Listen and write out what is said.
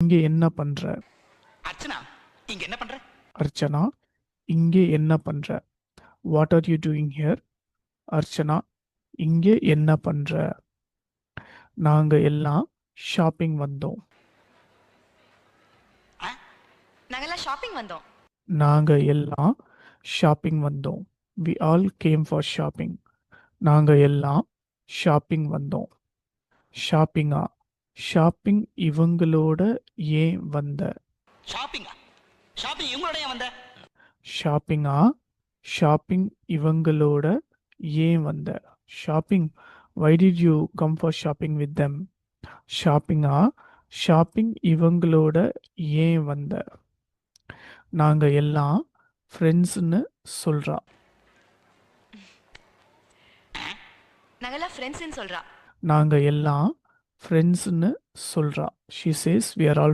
இங்கே என்ன பண்ற? அர்ச்சனா இங்க என்ன பண்ற? அர்ச்சனா இங்கே என்ன பண்ற? What are you doing here? Archana இங்கே என்ன பண்ற? நாங்க எல்லாம் ஷாப்பிங் வந்தோம். நாங்கெல்லாம் ஷாப்பிங் வந்தோம். நாங்க எல்லாம் ஷாப்பிங் வந்தோம். We all came for shopping. நாங்க எல்லாம் ஷாப்பிங் வந்தோம். ஷாப்பிங்கா? ஷாப்பிங் இவங்களோட ஏன் வந்த? ஷாப்பிங்கா? ஷாப்பிங் இவங்களோட ஏன் வந்த? ஷாப்பிங்கா? ஷாப்பிங் இவங்களோட ஏன் வந்த? Shopping? Why did you come for shopping with them? ஷாப்பிங்கா? Shopping இவங்களோட ஏன் வந்த? நாங்க எல்லாம் ஃப்ரெண்ட்ஸ்னு சொல்றா. நாங்கெல்லாம் ஃப்ரெண்ட்ஸ்னு சொல்றா. நாங்க எல்லாம் ஃப்ரெண்ட்ஸ்னு சொல்றா. She says we are all